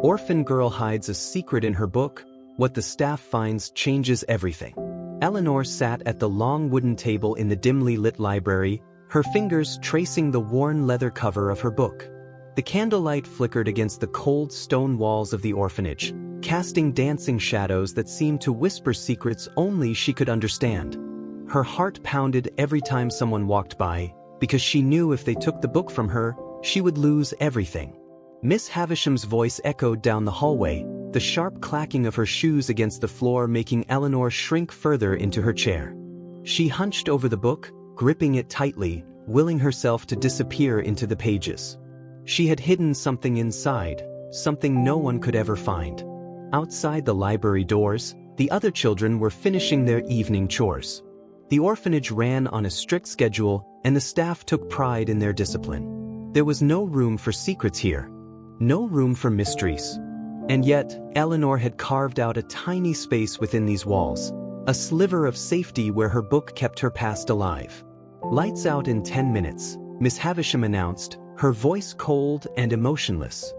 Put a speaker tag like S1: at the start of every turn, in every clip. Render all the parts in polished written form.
S1: Orphan girl hides a secret in her book. What the staff finds changes everything. Eleanor sat at the long wooden table in the dimly lit library, her fingers tracing the worn leather cover of her book. The candlelight flickered against the cold stone walls of the orphanage, casting dancing shadows that seemed to whisper secrets only she could understand. Her heart pounded every time someone walked by, because she knew if they took the book from her, she would lose everything. Miss Havisham's voice echoed down the hallway, the sharp clacking of her shoes against the floor making Eleanor shrink further into her chair. She hunched over the book, gripping it tightly, willing herself to disappear into the pages. She had hidden something inside, something no one could ever find. Outside the library doors, the other children were finishing their evening chores. The orphanage ran on a strict schedule, and the staff took pride in their discipline. There was no room for secrets here. No room for mysteries. And yet, Eleanor had carved out a tiny space within these walls, a sliver of safety where her book kept her past alive. "Lights out in 10 minutes, Miss Havisham announced, her voice cold and emotionless.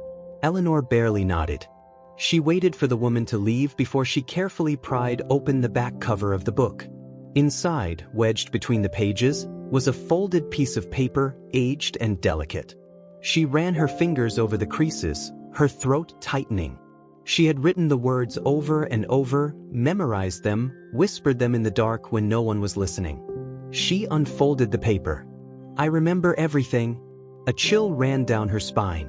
S1: Eleanor barely nodded. She waited for the woman to leave before she carefully pried open the back cover of the book. Inside, wedged between the pages, was a folded piece of paper, aged and delicate. She ran her fingers over the creases, her throat tightening. She had written the words over and over, memorized them, whispered them in the dark when no one was listening. She unfolded the paper. "I remember everything." A chill ran down her spine.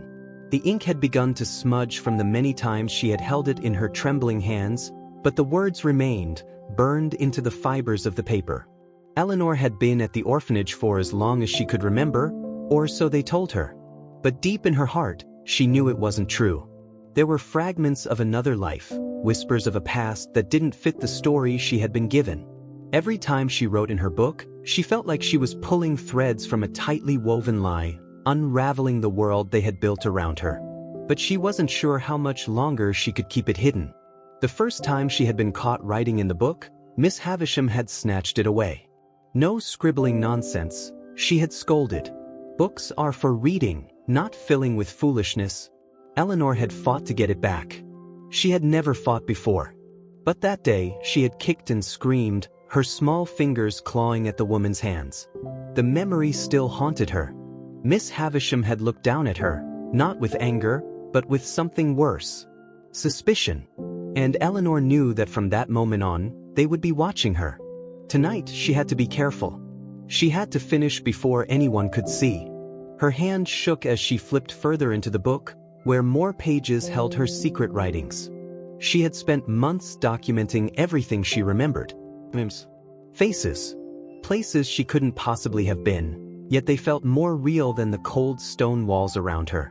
S1: The ink had begun to smudge from the many times she had held it in her trembling hands, but the words remained, burned into the fibers of the paper. Eleanor had been at the orphanage for as long as she could remember, or so they told her. But deep in her heart, she knew it wasn't true. There were fragments of another life, whispers of a past that didn't fit the story she had been given. Every time she wrote in her book, she felt like she was pulling threads from a tightly woven lie, unraveling the world they had built around her. But she wasn't sure how much longer she could keep it hidden. The first time she had been caught writing in the book, Miss Havisham had snatched it away. "No scribbling nonsense," she had scolded. "Books are for reading, not filling with foolishness." Eleanor had fought to get it back. She had never fought before. But that day, she had kicked and screamed, her small fingers clawing at the woman's hands. The memory still haunted her. Miss Havisham had looked down at her, not with anger, but with something worse. Suspicion. And Eleanor knew that from that moment on, they would be watching her. Tonight, she had to be careful. She had to finish before anyone could see. Her hand shook as she flipped further into the book, where more pages held her secret writings. She had spent months documenting everything she remembered. Names. Faces. Places she couldn't possibly have been, yet they felt more real than the cold stone walls around her.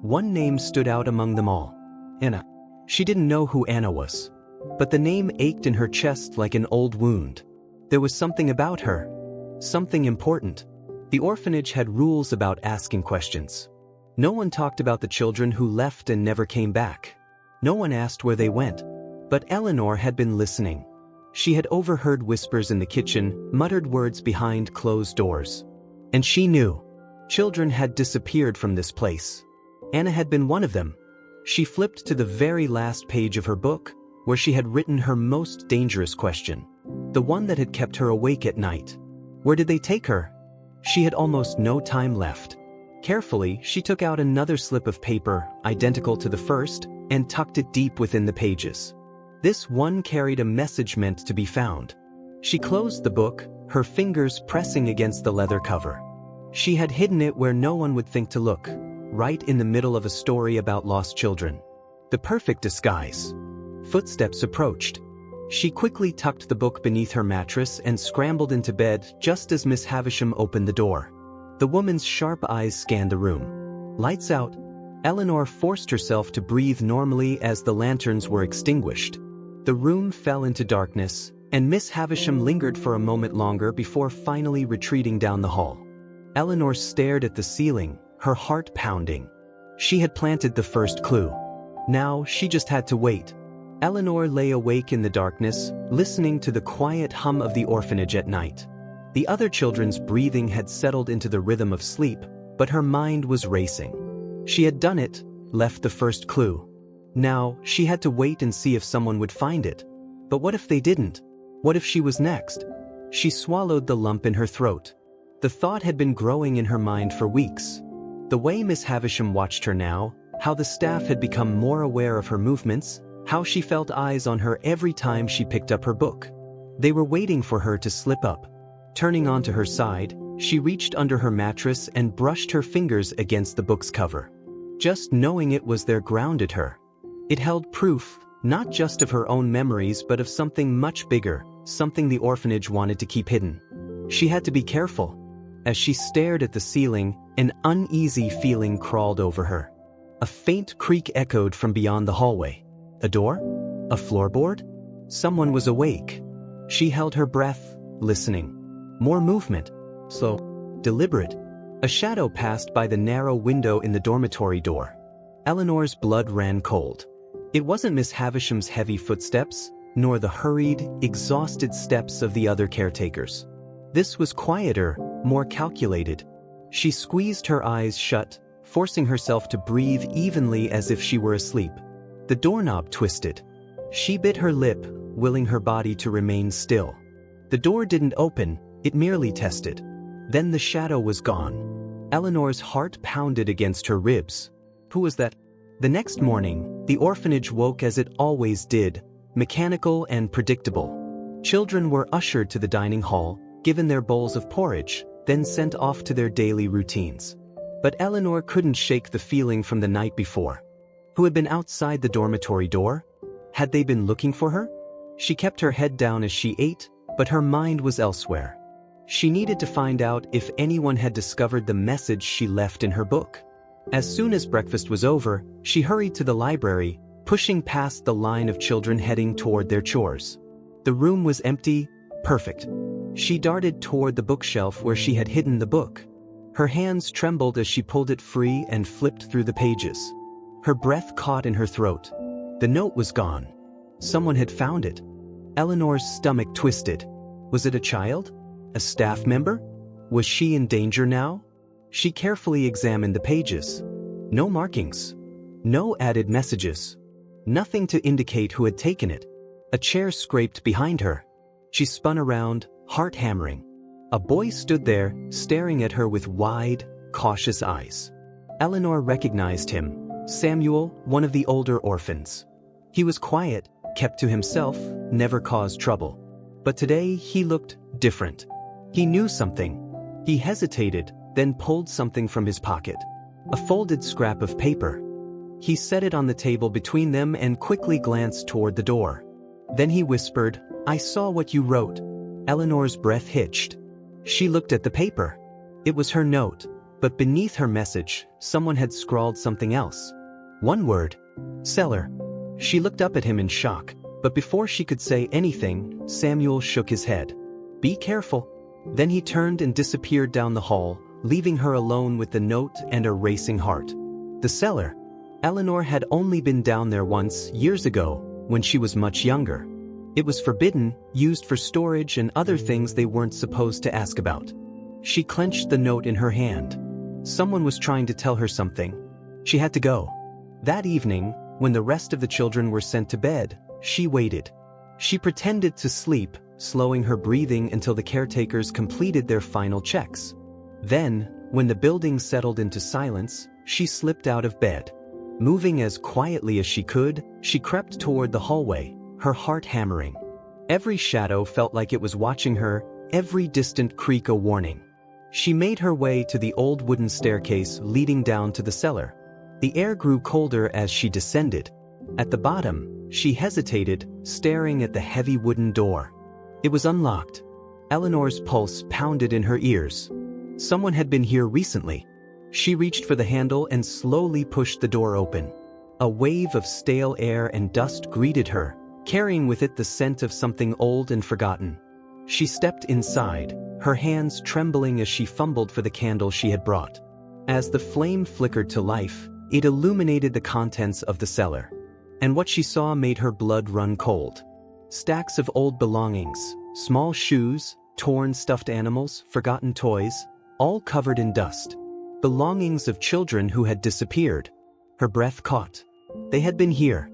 S1: One name stood out among them all. Anna. She didn't know who Anna was. But the name ached in her chest like an old wound. There was something about her. Something important. The orphanage had rules about asking questions. No one talked about the children who left and never came back. No one asked where they went. But Eleanor had been listening. She had overheard whispers in the kitchen, muttered words behind closed doors. And she knew. Children had disappeared from this place. Anna had been one of them. She flipped to the very last page of her book, where she had written her most dangerous question. The one that had kept her awake at night. Where did they take her? She had almost no time left. Carefully, she took out another slip of paper, identical to the first, and tucked it deep within the pages. This one carried a message meant to be found. She closed the book, her fingers pressing against the leather cover. She had hidden it where no one would think to look, right in the middle of a story about lost children. The perfect disguise. Footsteps approached. She quickly tucked the book beneath her mattress and scrambled into bed just as Miss Havisham opened the door. The woman's sharp eyes scanned the room. Lights out. Eleanor forced herself to breathe normally as the lanterns were extinguished. The room fell into darkness, and Miss Havisham lingered for a moment longer before finally retreating down the hall. Eleanor stared at the ceiling, her heart pounding. She had planted the first clue. Now she just had to wait. Eleanor lay awake in the darkness, listening to the quiet hum of the orphanage at night. The other children's breathing had settled into the rhythm of sleep, but her mind was racing. She had done it, left the first clue. Now, she had to wait and see if someone would find it. But what if they didn't? What if she was next? She swallowed the lump in her throat. The thought had been growing in her mind for weeks. The way Miss Havisham watched her now, how the staff had become more aware of her movements, how she felt eyes on her every time she picked up her book. They were waiting for her to slip up. Turning onto her side, she reached under her mattress and brushed her fingers against the book's cover. Just knowing it was there grounded her. It held proof, not just of her own memories but of something much bigger, something the orphanage wanted to keep hidden. She had to be careful. As she stared at the ceiling, an uneasy feeling crawled over her. A faint creak echoed from beyond the hallway. A door? A floorboard? Someone was awake. She held her breath, listening. More movement. Slow. Deliberate. A shadow passed by the narrow window in the dormitory door. Eleanor's blood ran cold. It wasn't Miss Havisham's heavy footsteps, nor the hurried, exhausted steps of the other caretakers. This was quieter, more calculated. She squeezed her eyes shut, forcing herself to breathe evenly as if she were asleep. The doorknob twisted. She bit her lip, willing her body to remain still. The door didn't open, it merely tested. Then the shadow was gone. Eleanor's heart pounded against her ribs. Who was that? The next morning, the orphanage woke as it always did, mechanical and predictable. Children were ushered to the dining hall, given their bowls of porridge, then sent off to their daily routines. But Eleanor couldn't shake the feeling from the night before. Who had been outside the dormitory door? Had they been looking for her? She kept her head down as she ate, but her mind was elsewhere. She needed to find out if anyone had discovered the message she left in her book. As soon as breakfast was over, she hurried to the library, pushing past the line of children heading toward their chores. The room was empty, perfect. She darted toward the bookshelf where she had hidden the book. Her hands trembled as she pulled it free and flipped through the pages. Her breath caught in her throat. The note was gone. Someone had found it. Eleanor's stomach twisted. Was it a child? A staff member? Was she in danger now? She carefully examined the pages. No markings. No added messages. Nothing to indicate who had taken it. A chair scraped behind her. She spun around, heart hammering. A boy stood there, staring at her with wide, cautious eyes. Eleanor recognized him. Samuel, one of the older orphans. He was quiet, kept to himself, never caused trouble. But today he looked different. He knew something. He hesitated, then pulled something from his pocket. A folded scrap of paper. He set it on the table between them and quickly glanced toward the door. Then he whispered, "I saw what you wrote." Eleanor's breath hitched. She looked at the paper. It was her note, but beneath her message, someone had scrawled something else. One word. Cellar. She looked up at him in shock, but before she could say anything, Samuel shook his head. "Be careful." Then he turned and disappeared down the hall, leaving her alone with the note and a racing heart. The cellar. Eleanor had only been down there once, years ago, when she was much younger. It was forbidden, used for storage and other things they weren't supposed to ask about. She clenched the note in her hand. Someone was trying to tell her something. She had to go. That evening, when the rest of the children were sent to bed, she waited. She pretended to sleep, slowing her breathing until the caretakers completed their final checks. Then, when the building settled into silence, she slipped out of bed. Moving as quietly as she could, she crept toward the hallway, her heart hammering. Every shadow felt like it was watching her, every distant creak a warning. She made her way to the old wooden staircase leading down to the cellar. The air grew colder as she descended. At the bottom, she hesitated, staring at the heavy wooden door. It was unlocked. Eleanor's pulse pounded in her ears. Someone had been here recently. She reached for the handle and slowly pushed the door open. A wave of stale air and dust greeted her, carrying with it the scent of something old and forgotten. She stepped inside, her hands trembling as she fumbled for the candle she had brought. As the flame flickered to life, it illuminated the contents of the cellar. And what she saw made her blood run cold. Stacks of old belongings, small shoes, torn stuffed animals, forgotten toys, all covered in dust. Belongings of children who had disappeared. Her breath caught. They had been here.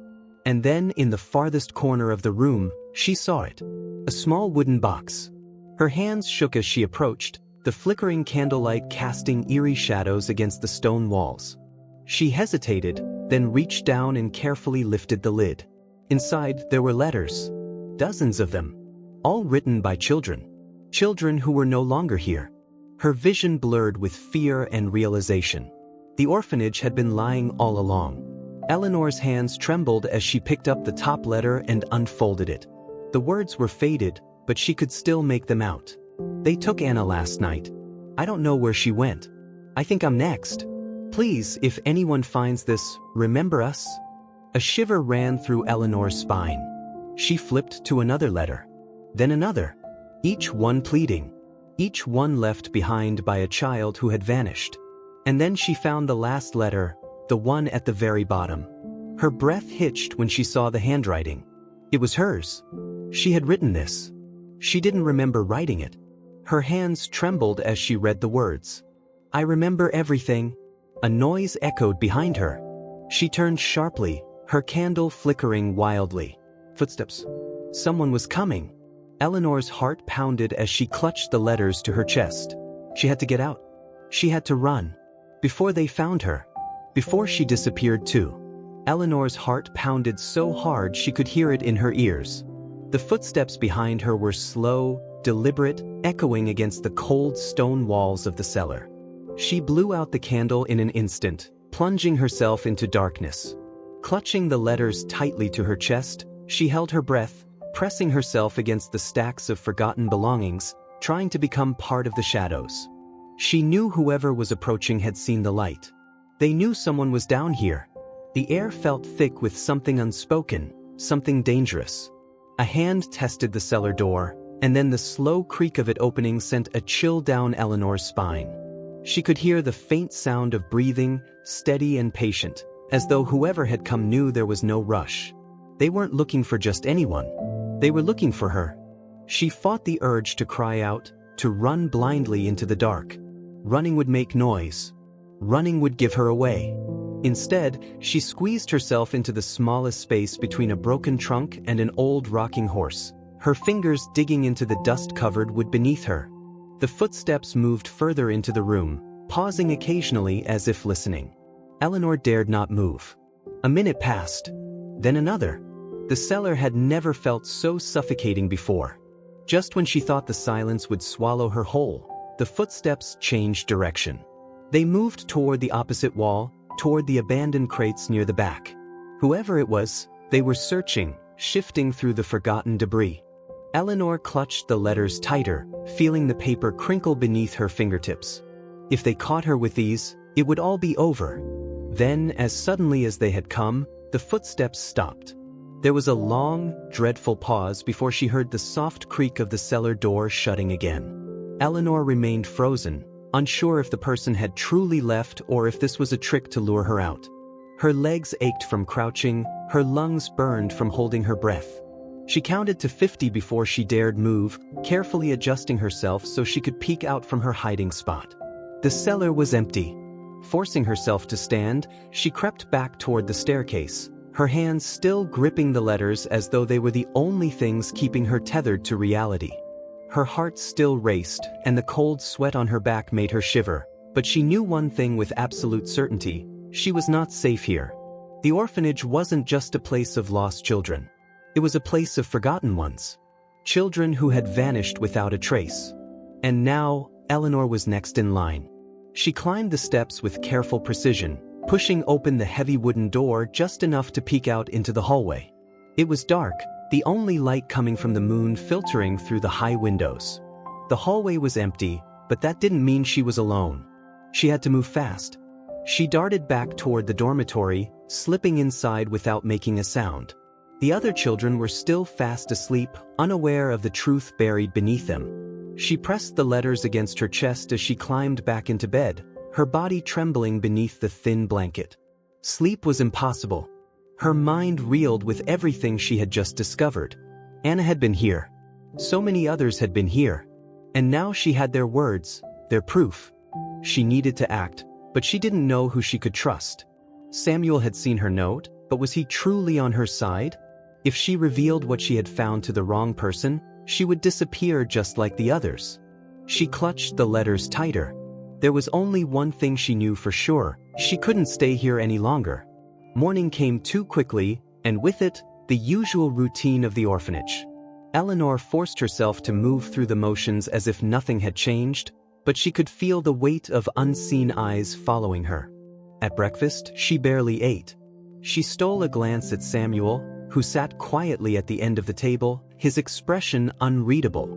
S1: And then, in the farthest corner of the room, she saw it. A small wooden box. Her hands shook as she approached, the flickering candlelight casting eerie shadows against the stone walls. She hesitated, then reached down and carefully lifted the lid. Inside, there were letters. Dozens of them. All written by children. Children who were no longer here. Her vision blurred with fear and realization. The orphanage had been lying all along. Eleanor's hands trembled as she picked up the top letter and unfolded it. The words were faded, but she could still make them out. They took Anna last night. I don't know where she went. I think I'm next. Please, if anyone finds this, remember us. A shiver ran through Eleanor's spine. She flipped to another letter. Then another. Each one pleading. Each one left behind by a child who had vanished. And then she found the last letter, the one at the very bottom. Her breath hitched when she saw the handwriting. It was hers. She had written this. She didn't remember writing it. Her hands trembled as she read the words. I remember everything. A noise echoed behind her. She turned sharply, her candle flickering wildly. Footsteps. Someone was coming. Eleanor's heart pounded as she clutched the letters to her chest. She had to get out. She had to run. Before they found her. Before she disappeared too. Eleanor's heart pounded so hard she could hear it in her ears. The footsteps behind her were slow, deliberate, echoing against the cold stone walls of the cellar. She blew out the candle in an instant, plunging herself into darkness. Clutching the letters tightly to her chest, she held her breath, pressing herself against the stacks of forgotten belongings, trying to become part of the shadows. She knew whoever was approaching had seen the light. They knew someone was down here. The air felt thick with something unspoken, something dangerous. A hand tested the cellar door, and then the slow creak of it opening sent a chill down Eleanor's spine. She could hear the faint sound of breathing, steady and patient, as though whoever had come knew there was no rush. They weren't looking for just anyone. They were looking for her. She fought the urge to cry out, to run blindly into the dark. Running would make noise. Running would give her away. Instead, she squeezed herself into the smallest space between a broken trunk and an old rocking horse, her fingers digging into the dust-covered wood beneath her. The footsteps moved further into the room, pausing occasionally as if listening. Eleanor dared not move. A minute passed. Then another. The cellar had never felt so suffocating before. Just when she thought the silence would swallow her whole, the footsteps changed direction. They moved toward the opposite wall, toward the abandoned crates near the back. Whoever it was, they were searching, shifting through the forgotten debris. Eleanor clutched the letters tighter, feeling the paper crinkle beneath her fingertips. If they caught her with these, it would all be over. Then, as suddenly as they had come, the footsteps stopped. There was a long, dreadful pause before she heard the soft creak of the cellar door shutting again. Eleanor remained frozen, unsure if the person had truly left or if this was a trick to lure her out. Her legs ached from crouching, her lungs burned from holding her breath. She counted to 50 before she dared move, carefully adjusting herself so she could peek out from her hiding spot. The cellar was empty. Forcing herself to stand, she crept back toward the staircase, her hands still gripping the letters as though they were the only things keeping her tethered to reality. Her heart still raced, and the cold sweat on her back made her shiver, but she knew one thing with absolute certainty: she was not safe here. The orphanage wasn't just a place of lost children. It was a place of forgotten ones. Children who had vanished without a trace. And now, Eleanor was next in line. She climbed the steps with careful precision, pushing open the heavy wooden door just enough to peek out into the hallway. It was dark, the only light coming from the moon filtering through the high windows. The hallway was empty, but that didn't mean she was alone. She had to move fast. She darted back toward the dormitory, slipping inside without making a sound. The other children were still fast asleep, unaware of the truth buried beneath them. She pressed the letters against her chest as she climbed back into bed, her body trembling beneath the thin blanket. Sleep was impossible. Her mind reeled with everything she had just discovered. Anna had been here. So many others had been here. And now she had their words, their proof. She needed to act, but she didn't know who she could trust. Samuel had seen her note, But was he truly on her side? If she revealed what she had found to the wrong person, she would disappear just like the others. She clutched the letters tighter. There was only one thing she knew for sure: she couldn't stay here any longer. Morning came too quickly, and with it, the usual routine of the orphanage. Eleanor forced herself to move through the motions as if nothing had changed, but she could feel the weight of unseen eyes following her. At breakfast, she barely ate. She stole a glance at Samuel, who sat quietly at the end of the table, his expression unreadable.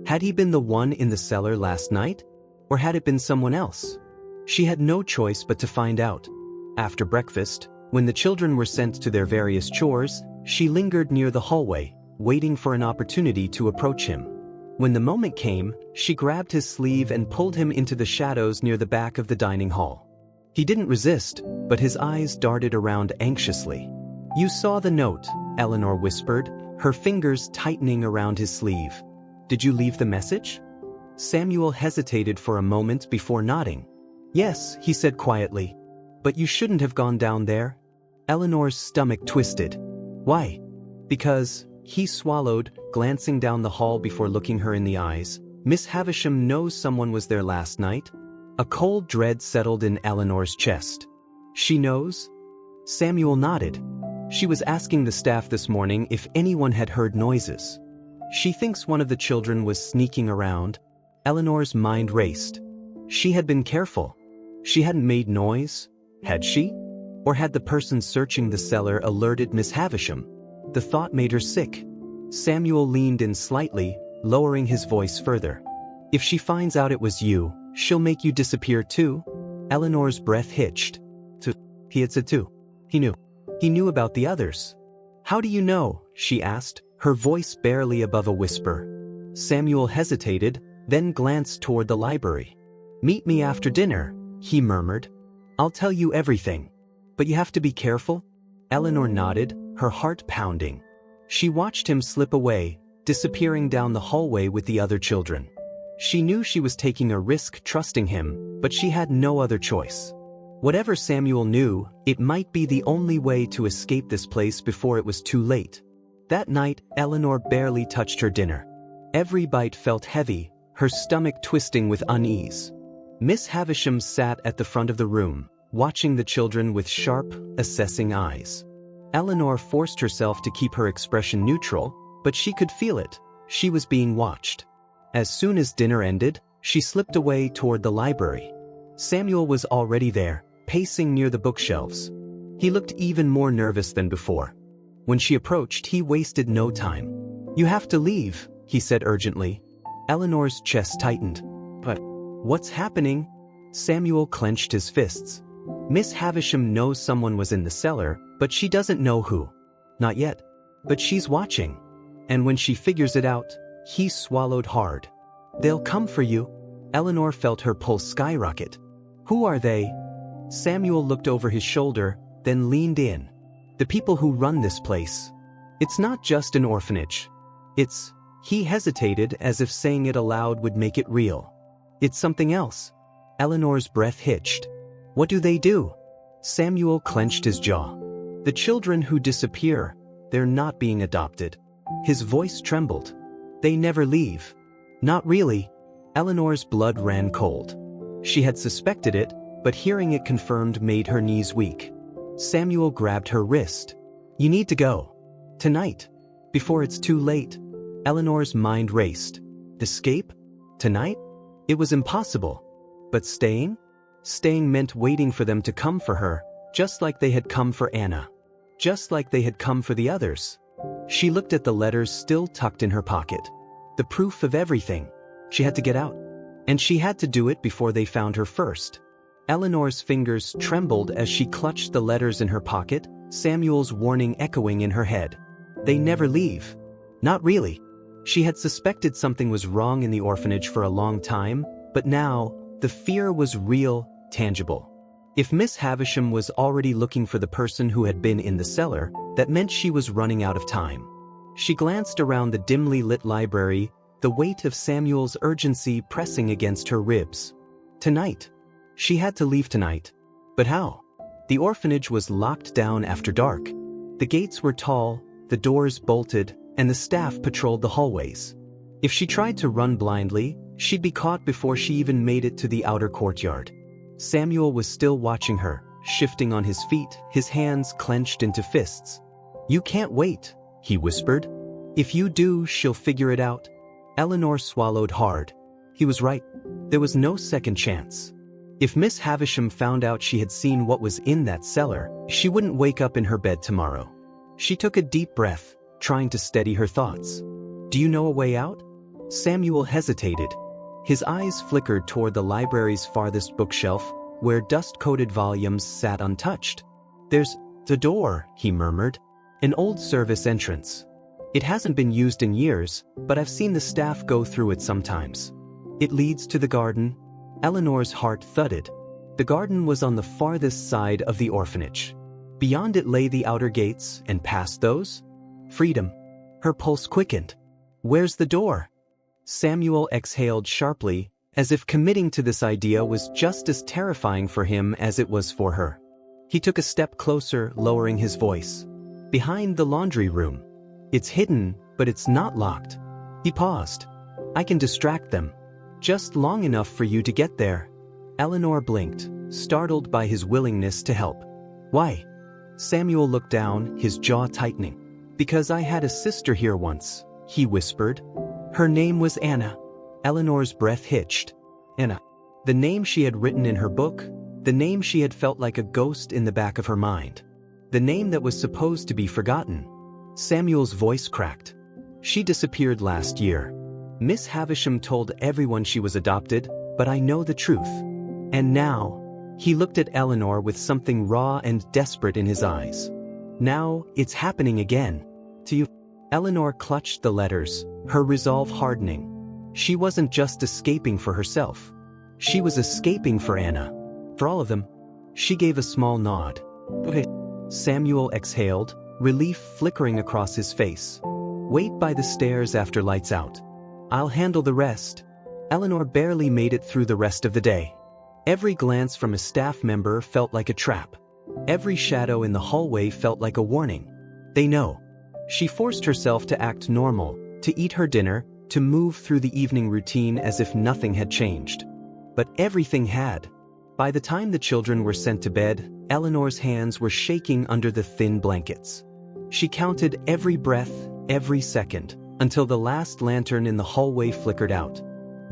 S1: Had he been the one in the cellar last night? Or had it been someone else? She had no choice but to find out. After breakfast, when the children were sent to their various chores, she lingered near the hallway, waiting for an opportunity to approach him. When the moment came, she grabbed his sleeve and pulled him into the shadows near the back of the dining hall. He didn't resist, but his eyes darted around anxiously. "You saw the note," Eleanor whispered, her fingers tightening around his sleeve. "Did you leave the message?" Samuel hesitated for a moment before nodding. "Yes," he said quietly. "But you shouldn't have gone down there." Eleanor's stomach twisted. "Why?" "Because," he swallowed, glancing down the hall before looking her in the eyes, "Miss Havisham knows someone was there last night." A cold dread settled in Eleanor's chest. "She knows?" Samuel nodded. "She was asking the staff this morning if anyone had heard noises. She thinks one of the children was sneaking around." Eleanor's mind raced. She had been careful. She hadn't made noise, had she? Or had the person searching the cellar alerted Miss Havisham? The thought made her sick. Samuel leaned in slightly, lowering his voice further. "If she finds out it was you, she'll make you disappear too?" Eleanor's breath hitched. He had said too. He knew. He knew about the others. "How do you know?" she asked, her voice barely above a whisper. Samuel hesitated, then glanced toward the library. "Meet me after dinner," he murmured. "I'll tell you everything. But you have to be careful." Eleanor nodded, her heart pounding. She watched him slip away, disappearing down the hallway with the other children. She knew she was taking a risk trusting him, but she had no other choice. Whatever Samuel knew, it might be the only way to escape this place before it was too late. That night, Eleanor barely touched her dinner. Every bite felt heavy, her stomach twisting with unease. Miss Havisham sat at the front of the room, watching the children with sharp, assessing eyes. Eleanor forced herself to keep her expression neutral, but she could feel it. She was being watched. As soon as dinner ended, she slipped away toward the library. Samuel was already there, pacing near the bookshelves. He looked even more nervous than before. When she approached, he wasted no time. "You have to leave," he said urgently. Eleanor's chest tightened. "But what's happening?" Samuel clenched his fists. "Miss Havisham knows someone was in the cellar, but she doesn't know who. Not yet. But she's watching. And when she figures it out," he swallowed hard. "They'll come for you." Eleanor felt her pulse skyrocket. "Who are they?" Samuel looked over his shoulder, then leaned in. "The people who run this place. It's not just an orphanage. It's..." He hesitated as if saying it aloud would make it real. "It's something else." Eleanor's breath hitched. "What do they do?" Samuel clenched his jaw. "The children who disappear, they're not being adopted." His voice trembled. "They never leave." "Not really." Eleanor's blood ran cold. She had suspected it, but hearing it confirmed made her knees weak. Samuel grabbed her wrist. "You need to go. Tonight. Before it's too late." Eleanor's mind raced. Escape? Tonight? It was impossible. But staying? Staying meant waiting for them to come for her, just like they had come for Anna. Just like they had come for the others. She looked at the letters still tucked in her pocket. The proof of everything. She had to get out. And she had to do it before they found her first. Eleanor's fingers trembled as she clutched the letters in her pocket, Samuel's warning echoing in her head. They never leave. Not really. She had suspected something was wrong in the orphanage for a long time, but now, the fear was real, tangible. If Miss Havisham was already looking for the person who had been in the cellar, that meant she was running out of time. She glanced around the dimly lit library, the weight of Samuel's urgency pressing against her ribs. Tonight. She had to leave tonight. But how? The orphanage was locked down after dark. The gates were tall, the doors bolted, and the staff patrolled the hallways. If she tried to run blindly, she'd be caught before she even made it to the outer courtyard. Samuel was still watching her, shifting on his feet, his hands clenched into fists. "You can't wait," he whispered. "If you do, she'll figure it out." Eleanor swallowed hard. He was right. There was no second chance. If Miss Havisham found out she had seen what was in that cellar, she wouldn't wake up in her bed tomorrow. She took a deep breath, trying to steady her thoughts. "Do you know a way out?" Samuel hesitated. His eyes flickered toward the library's farthest bookshelf, where dust-coated volumes sat untouched. "There's the door," he murmured. "An old service entrance. It hasn't been used in years, but I've seen the staff go through it sometimes. It leads to the garden." Eleanor's heart thudded. The garden was on the farthest side of the orphanage. Beyond it lay the outer gates, and past those, freedom. Her pulse quickened. "Where's the door?" Samuel exhaled sharply, as if committing to this idea was just as terrifying for him as it was for her. He took a step closer, lowering his voice. "Behind the laundry room. It's hidden, but it's not locked." He paused. "I can distract them. Just long enough for you to get there." Eleanor blinked, startled by his willingness to help. "Why?" Samuel looked down, his jaw tightening. "Because I had a sister here once," he whispered. "Her name was Anna." Eleanor's breath hitched. Anna. The name she had written in her book, the name she had felt like a ghost in the back of her mind. The name that was supposed to be forgotten. Samuel's voice cracked. "She disappeared last year. Miss Havisham told everyone she was adopted, but I know the truth. And now," he looked at Eleanor with something raw and desperate in his eyes. "Now, it's happening again. To you." Eleanor clutched the letters, her resolve hardening. She wasn't just escaping for herself. She was escaping for Anna. For all of them. She gave a small nod. "Okay." Samuel exhaled, relief flickering across his face. "Wait by the stairs after lights out. I'll handle the rest." Eleanor barely made it through the rest of the day. Every glance from a staff member felt like a trap. Every shadow in the hallway felt like a warning. They know. She forced herself to act normal, to eat her dinner, to move through the evening routine as if nothing had changed. But everything had. By the time the children were sent to bed, Eleanor's hands were shaking under the thin blankets. She counted every breath, every second, until the last lantern in the hallway flickered out.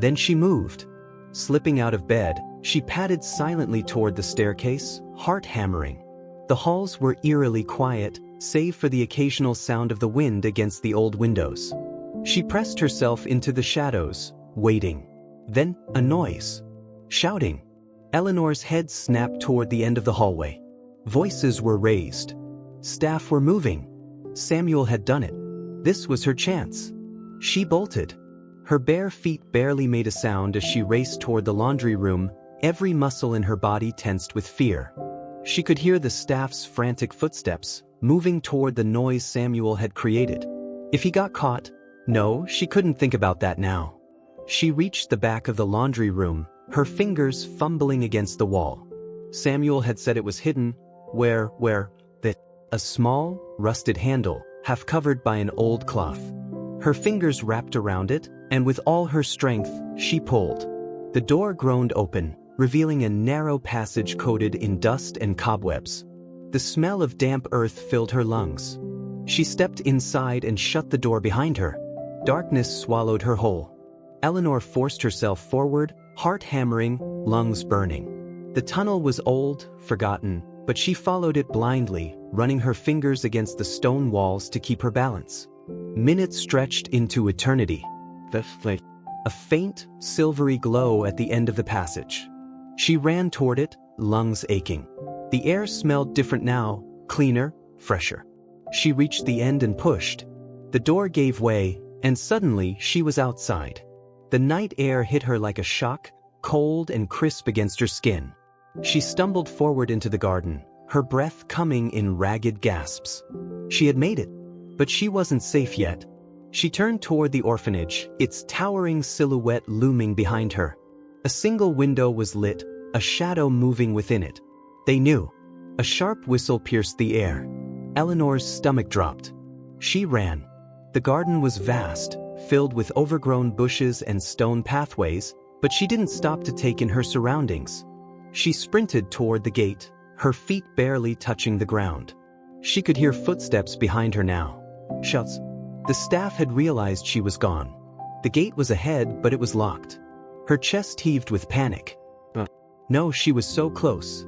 S1: Then she moved. Slipping out of bed, she padded silently toward the staircase, heart hammering. The halls were eerily quiet, save for the occasional sound of the wind against the old windows. She pressed herself into the shadows, waiting. Then, a noise. Shouting. Eleanor's head snapped toward the end of the hallway. Voices were raised. Staff were moving. Samuel had done it. This was her chance. She bolted. Her bare feet barely made a sound as she raced toward the laundry room, every muscle in her body tensed with fear. She could hear the staff's frantic footsteps, moving toward the noise Samuel had created. If he got caught, no, she couldn't think about that now. She reached the back of the laundry room, her fingers fumbling against the wall. Samuel had said it was hidden, where, a small, rusted handle, half covered by an old cloth. Her fingers wrapped around it, and with all her strength, she pulled. The door groaned open, revealing a narrow passage coated in dust and cobwebs. The smell of damp earth filled her lungs. She stepped inside and shut the door behind her. Darkness swallowed her whole. Eleanor forced herself forward, heart hammering, lungs burning. The tunnel was old, forgotten, but she followed it blindly, running her fingers against the stone walls to keep her balance. Minutes stretched into eternity. A faint, silvery glow at the end of the passage. She ran toward it, lungs aching. The air smelled different now, cleaner, fresher. She reached the end and pushed. The door gave way, and suddenly she was outside. The night air hit her like a shock, cold and crisp against her skin. She stumbled forward into the garden, her breath coming in ragged gasps. She had made it, but she wasn't safe yet. She turned toward the orphanage, its towering silhouette looming behind her. A single window was lit, a shadow moving within it. They knew. A sharp whistle pierced the air. Eleanor's stomach dropped. She ran. The garden was vast, filled with overgrown bushes and stone pathways, but she didn't stop to take in her surroundings. She sprinted toward the gate, her feet barely touching the ground. She could hear footsteps behind her now. Shouts. The staff had realized she was gone. The gate was ahead, but it was locked. Her chest heaved with panic. No, she was so close.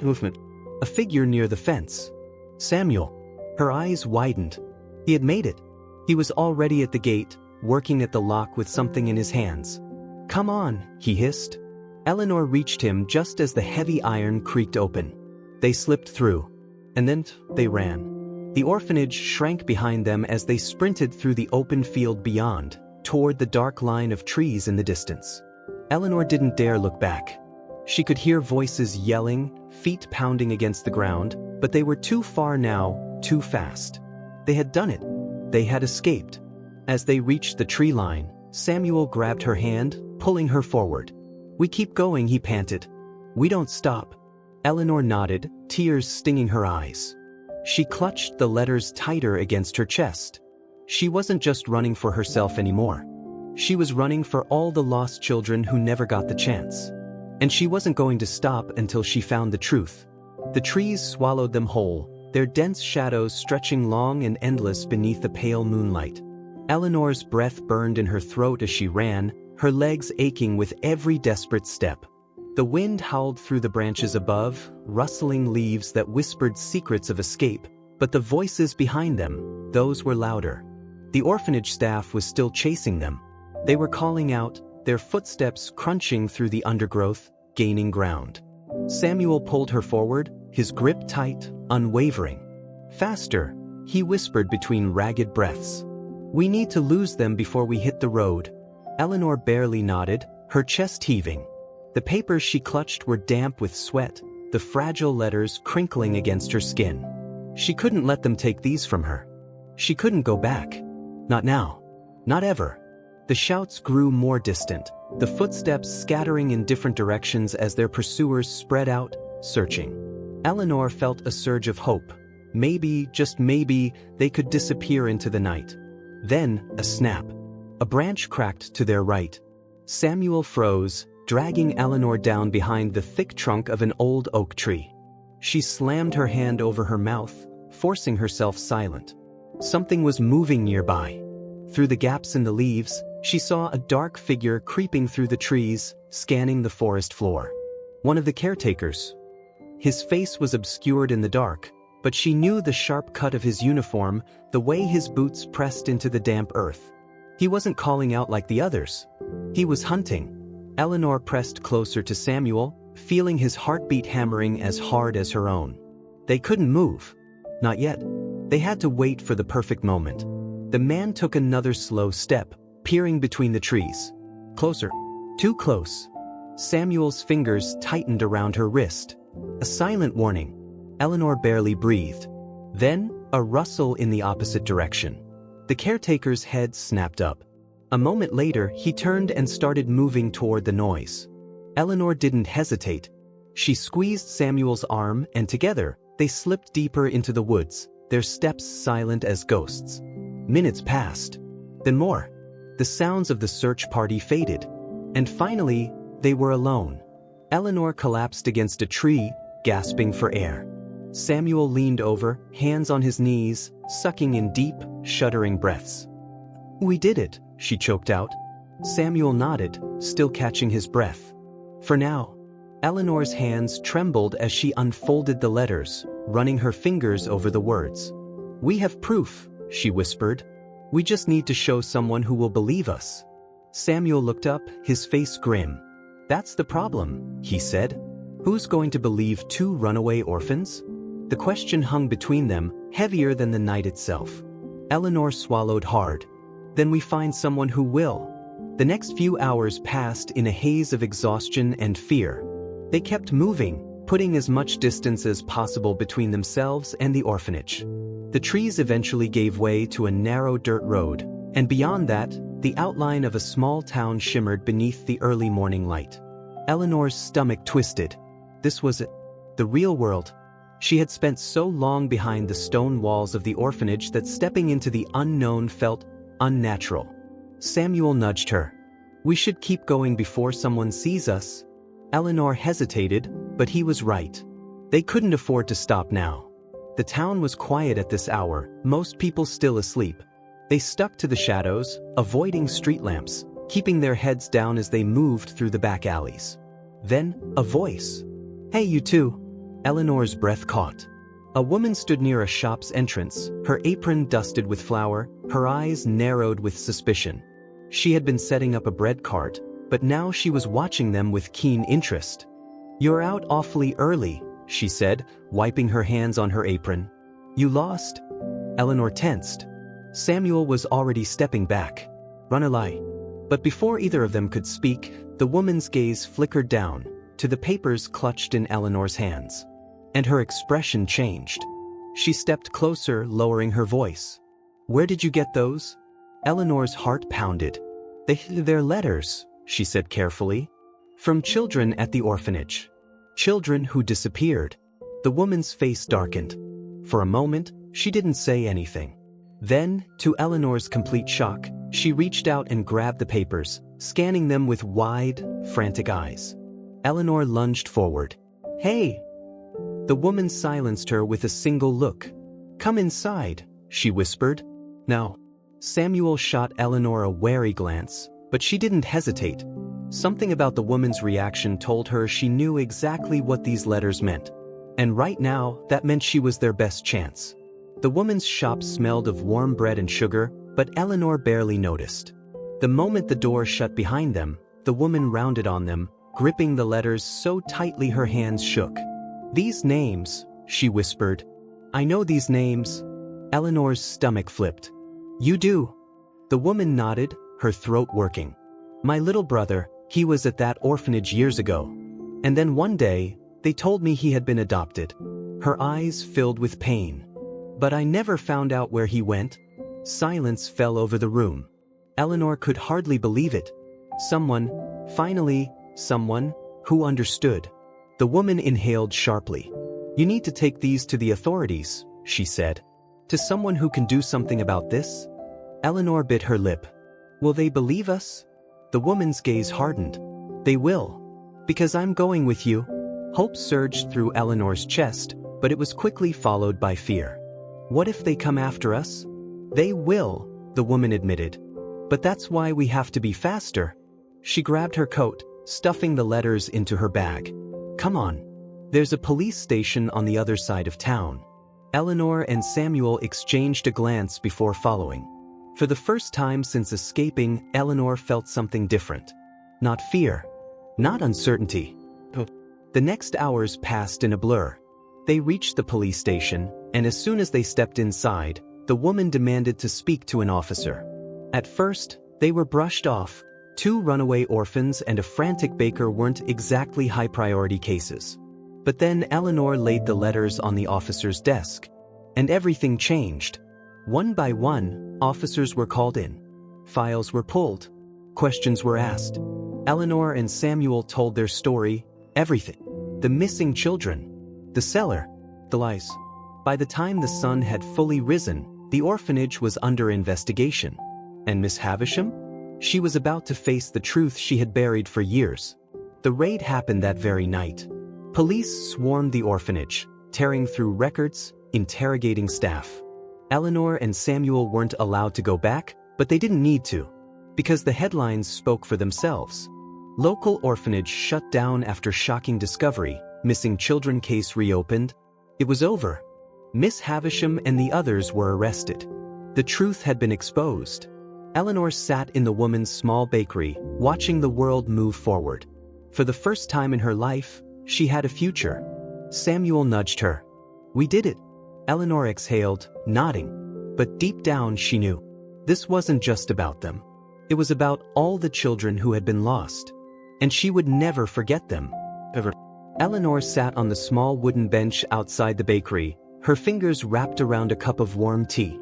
S1: Movement. A figure near the fence. Samuel. Her eyes widened. He had made it. He was already at the gate, working at the lock with something in his hands. Come on, he hissed. Eleanor reached him just as the heavy iron creaked open. They slipped through. And then they ran. The orphanage shrank behind them as they sprinted through the open field beyond, toward the dark line of trees in the distance. Eleanor didn't dare look back. She could hear voices yelling, feet pounding against the ground, but they were too far now, too fast. They had done it. They had escaped. As they reached the tree line, Samuel grabbed her hand, pulling her forward. We keep going, he panted. We don't stop. Eleanor nodded, tears stinging her eyes. She clutched the letters tighter against her chest. She wasn't just running for herself anymore. She was running for all the lost children who never got the chance. And she wasn't going to stop until she found the truth. The trees swallowed them whole, their dense shadows stretching long and endless beneath the pale moonlight. Eleanor's breath burned in her throat as she ran, her legs aching with every desperate step. The wind howled through the branches above, rustling leaves that whispered secrets of escape, but the voices behind them, those were louder. The orphanage staff was still chasing them. They were calling out, their footsteps crunching through the undergrowth, gaining ground. Samuel pulled her forward, his grip tight, unwavering. Faster, he whispered between ragged breaths. We need to lose them before we hit the road. Eleanor barely nodded, her chest heaving. The papers she clutched were damp with sweat, the fragile letters crinkling against her skin. She couldn't let them take these from her. She couldn't go back. Not now. Not ever. The shouts grew more distant, the footsteps scattering in different directions as their pursuers spread out, searching. Eleanor felt a surge of hope. Maybe, just maybe, they could disappear into the night. Then, a snap. A branch cracked to their right. Samuel froze, dragging Eleanor down behind the thick trunk of an old oak tree. She slammed her hand over her mouth, forcing herself silent. Something was moving nearby. Through the gaps in the leaves, she saw a dark figure creeping through the trees, scanning the forest floor. One of the caretakers. His face was obscured in the dark, but she knew the sharp cut of his uniform, the way his boots pressed into the damp earth. He wasn't calling out like the others. He was hunting. Eleanor pressed closer to Samuel, feeling his heartbeat hammering as hard as her own. They couldn't move. Not yet. They had to wait for the perfect moment. The man took another slow step, peering between the trees. Closer. Too close. Samuel's fingers tightened around her wrist. A silent warning. Eleanor barely breathed. Then, a rustle in the opposite direction. The caretaker's head snapped up. A moment later, he turned and started moving toward the noise. Eleanor didn't hesitate. She squeezed Samuel's arm, and together, they slipped deeper into the woods, their steps silent as ghosts. Minutes passed. Then more. The sounds of the search party faded. And finally, they were alone. Eleanor collapsed against a tree, gasping for air. Samuel leaned over, hands on his knees, sucking in deep, shuddering breaths. We did it, she choked out. Samuel nodded, still catching his breath. For now. Eleanor's hands trembled as she unfolded the letters, running her fingers over the words. We have proof, she whispered. We just need to show someone who will believe us. Samuel looked up, his face grim. That's the problem, he said. Who's going to believe two runaway orphans? The question hung between them, heavier than the night itself. Eleanor swallowed hard. Then we find someone who will. The next few hours passed in a haze of exhaustion and fear. They kept moving, putting as much distance as possible between themselves and the orphanage. The trees eventually gave way to a narrow dirt road, and beyond that, the outline of a small town shimmered beneath the early morning light. Eleanor's stomach twisted. This was it. The real world. She had spent so long behind the stone walls of the orphanage that stepping into the unknown felt unnatural. Samuel nudged her. "We should keep going before someone sees us." Eleanor hesitated, but he was right. They couldn't afford to stop now. The town was quiet at this hour, most people still asleep. They stuck to the shadows, avoiding street lamps, keeping their heads down as they moved through the back alleys. Then, a voice. "Hey, you two." Eleanor's breath caught. A woman stood near a shop's entrance, her apron dusted with flour, her eyes narrowed with suspicion. She had been setting up a bread cart, but now she was watching them with keen interest. "You're out awfully early," she said, wiping her hands on her apron. "You lost?" Eleanor tensed. Samuel was already stepping back. "Run a lie." But before either of them could speak, the woman's gaze flickered down to the papers clutched in Eleanor's hands. And her expression changed. She stepped closer, lowering her voice. "Where did you get those?" Eleanor's heart pounded. They're letters," she said carefully. "From children at the orphanage. Children who disappeared." The woman's face darkened. For a moment, she didn't say anything. Then, to Eleanor's complete shock, she reached out and grabbed the papers, scanning them with wide, frantic eyes. Eleanor lunged forward. "Hey!" The woman silenced her with a single look. "Come inside," she whispered. "No." Samuel shot Eleanor a wary glance, but she didn't hesitate. Something about the woman's reaction told her she knew exactly what these letters meant. And right now, that meant she was their best chance. The woman's shop smelled of warm bread and sugar, but Eleanor barely noticed. The moment the door shut behind them, the woman rounded on them, gripping the letters so tightly her hands shook. "These names," she whispered. "I know these names." Eleanor's stomach flipped. "You do?" The woman nodded, her throat working. "My little brother, he was at that orphanage years ago. And then one day, they told me he had been adopted." Her eyes filled with pain. "But I never found out where he went." Silence fell over the room. Eleanor could hardly believe it. Finally, someone, who understood. The woman inhaled sharply. "You need to take these to the authorities," she said. "To someone who can do something about this." Eleanor bit her lip. "Will they believe us?" The woman's gaze hardened. "They will. Because I'm going with you." Hope surged through Eleanor's chest, but it was quickly followed by fear. "What if they come after us?" "They will," the woman admitted. "But that's why we have to be faster." She grabbed her coat, stuffing the letters into her bag. "Come on. There's a police station on the other side of town." Eleanor and Samuel exchanged a glance before following. For the first time since escaping, Eleanor felt something different. Not fear. Not uncertainty. The next hours passed in a blur. They reached the police station, and as soon as they stepped inside, the woman demanded to speak to an officer. At first, they were brushed off. 2 runaway orphans and a frantic baker weren't exactly high-priority cases. But then Eleanor laid the letters on the officer's desk. And everything changed. One by one, officers were called in. Files were pulled. Questions were asked. Eleanor and Samuel told their story, everything. The missing children. The cellar. The lies. By the time the sun had fully risen, the orphanage was under investigation. And Miss Havisham? She was about to face the truth she had buried for years. The raid happened that very night. Police swarmed the orphanage, tearing through records, interrogating staff. Eleanor and Samuel weren't allowed to go back, but they didn't need to, because the headlines spoke for themselves. Local orphanage shut down after shocking discovery, missing children case reopened. It was over. Miss Havisham and the others were arrested. The truth had been exposed. Eleanor sat in the woman's small bakery, watching the world move forward. For the first time in her life, she had a future. Samuel nudged her. "We did it." Eleanor exhaled, nodding. But deep down she knew. This wasn't just about them. It was about all the children who had been lost. And she would never forget them. Ever. Eleanor sat on the small wooden bench outside the bakery, her fingers wrapped around a cup of warm tea.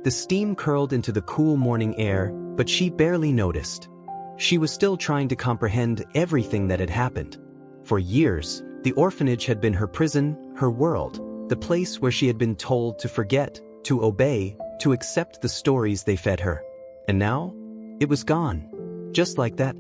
S1: The steam curled into the cool morning air, but she barely noticed. She was still trying to comprehend everything that had happened. For years, the orphanage had been her prison, her world. the place where she had been told to forget, to obey, to accept the stories they fed her. And now, it was gone. Just like that,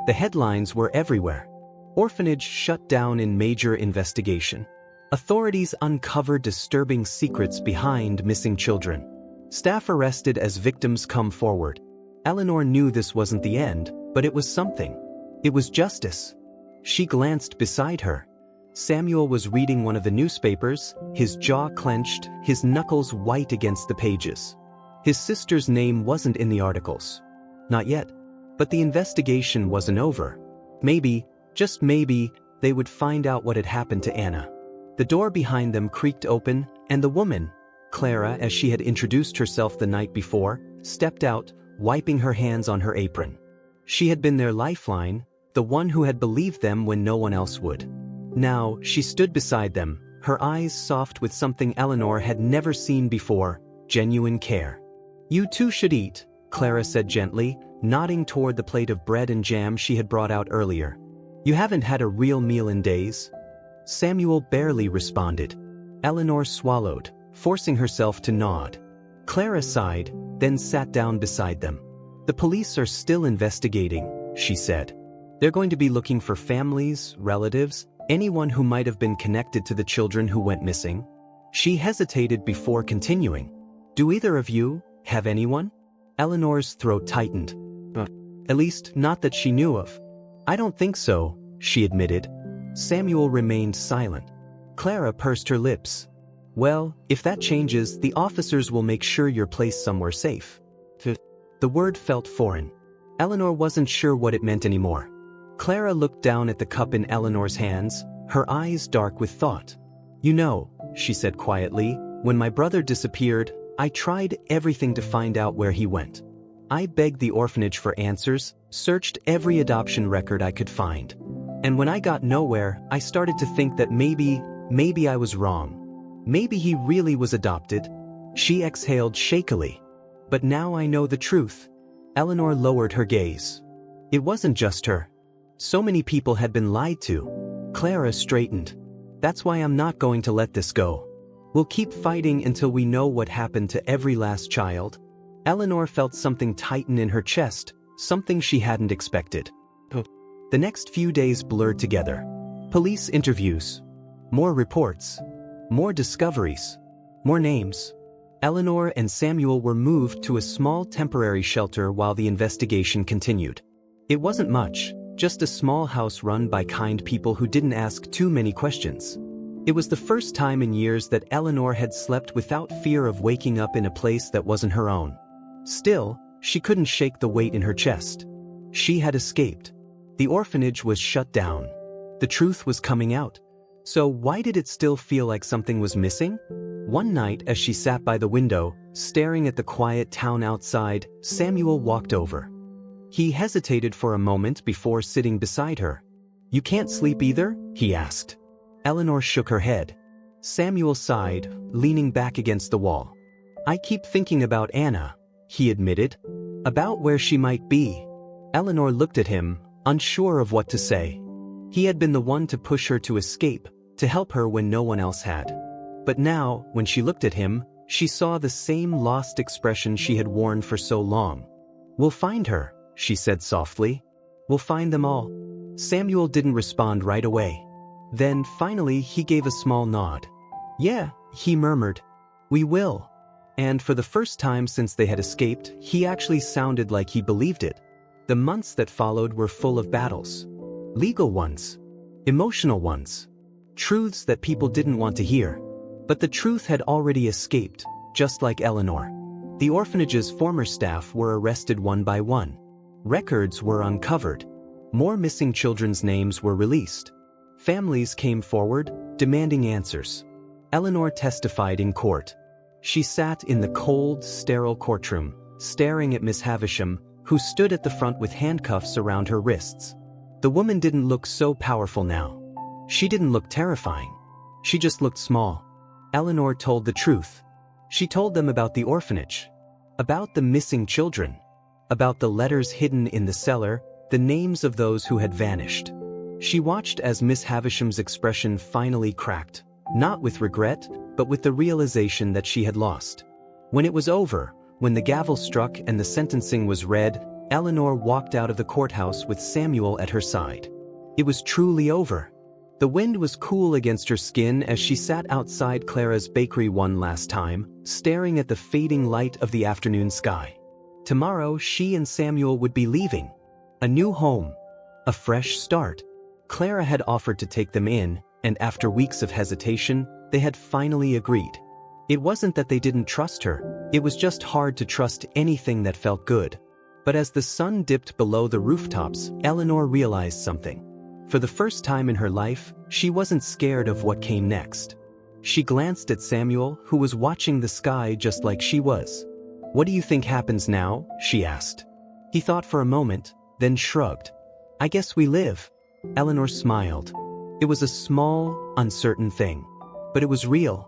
S1: the headlines were everywhere. Orphanage shut down in major investigation. Authorities uncover disturbing secrets behind missing children. Staff arrested as victims come forward. Eleanor knew this wasn't the end, but it was something. It was justice. She glanced beside her. Samuel was reading one of the newspapers, his jaw clenched, his knuckles white against the pages. His sister's name wasn't in the articles. Not yet. But the investigation wasn't over. Maybe, just maybe, they would find out what had happened to Anna. The door behind them creaked open, and the woman, Clara as she had introduced herself the night before, stepped out, wiping her hands on her apron. She had been their lifeline, the one who had believed them when no one else would. Now, she stood beside them, her eyes soft with something Eleanor had never seen before, genuine care. "You too should eat," Clara said gently, nodding toward the plate of bread and jam she had brought out earlier. "You haven't had a real meal in days." Samuel barely responded. Eleanor swallowed, forcing herself to nod. Clara sighed, then sat down beside them. "The police are still investigating," she said. "They're going to be looking for families, relatives, anyone who might have been connected to the children who went missing." She hesitated before continuing. "Do either of you have anyone?" Eleanor's throat tightened. At least, not that she knew of. "I don't think so," she admitted. Samuel remained silent. Clara pursed her lips. "Well, if that changes, the officers will make sure you're placed somewhere safe." The word felt foreign. Eleanor wasn't sure what it meant anymore. Clara looked down at the cup in Eleanor's hands, her eyes dark with thought. "You know," she said quietly, "when my brother disappeared, I tried everything to find out where he went. I begged the orphanage for answers, searched every adoption record I could find. And when I got nowhere, I started to think that maybe I was wrong. Maybe he really was adopted." She exhaled shakily. "But now I know the truth." Eleanor lowered her gaze. It wasn't just her. So many people had been lied to. Clara straightened. "That's why I'm not going to let this go. We'll keep fighting until we know what happened to every last child." Eleanor felt something tighten in her chest, something she hadn't expected. The next few days blurred together. Police interviews. More reports. More discoveries. More names. Eleanor and Samuel were moved to a small temporary shelter while the investigation continued. It wasn't much, just a small house run by kind people who didn't ask too many questions. It was the first time in years that Eleanor had slept without fear of waking up in a place that wasn't her own. Still, she couldn't shake the weight in her chest. She had escaped. The orphanage was shut down. The truth was coming out. So why did it still feel like something was missing? One night as she sat by the window, staring at the quiet town outside, Samuel walked over. He hesitated for a moment before sitting beside her. "You can't sleep either?" he asked. Eleanor shook her head. Samuel sighed, leaning back against the wall. "I keep thinking about Anna," he admitted. "About where she might be." Eleanor looked at him, unsure of what to say. He had been the one to push her to escape, to help her when no one else had. But now, when she looked at him, she saw the same lost expression she had worn for so long. "We'll find her," she said softly. "We'll find them all." Samuel didn't respond right away. Then, finally, he gave a small nod. "Yeah," he murmured. "We will." And for the first time since they had escaped, he actually sounded like he believed it. The months that followed were full of battles. Legal ones. Emotional ones. Truths that people didn't want to hear. But the truth had already escaped, just like Eleanor. The orphanage's former staff were arrested one by one. Records were uncovered. More missing children's names were released. Families came forward, demanding answers. Eleanor testified in court. She sat in the cold, sterile courtroom, staring at Miss Havisham, who stood at the front with handcuffs around her wrists. The woman didn't look so powerful now. She didn't look terrifying. She just looked small. Eleanor told the truth. She told them about the orphanage, about the missing children, about the letters hidden in the cellar, the names of those who had vanished. She watched as Miss Havisham's expression finally cracked. Not with regret, but with the realization that she had lost. When it was over, when the gavel struck and the sentencing was read, Eleanor walked out of the courthouse with Samuel at her side. It was truly over. The wind was cool against her skin as she sat outside Clara's bakery one last time, staring at the fading light of the afternoon sky. Tomorrow, she and Samuel would be leaving. A new home. A fresh start. Clara had offered to take them in, and after weeks of hesitation, they had finally agreed. It wasn't that they didn't trust her, it was just hard to trust anything that felt good. But as the sun dipped below the rooftops, Eleanor realized something. For the first time in her life, she wasn't scared of what came next. She glanced at Samuel, who was watching the sky just like she was. "What do you think happens now?" she asked. He thought for a moment, then shrugged. "I guess we live." Eleanor smiled. It was a small, uncertain thing. But it was real.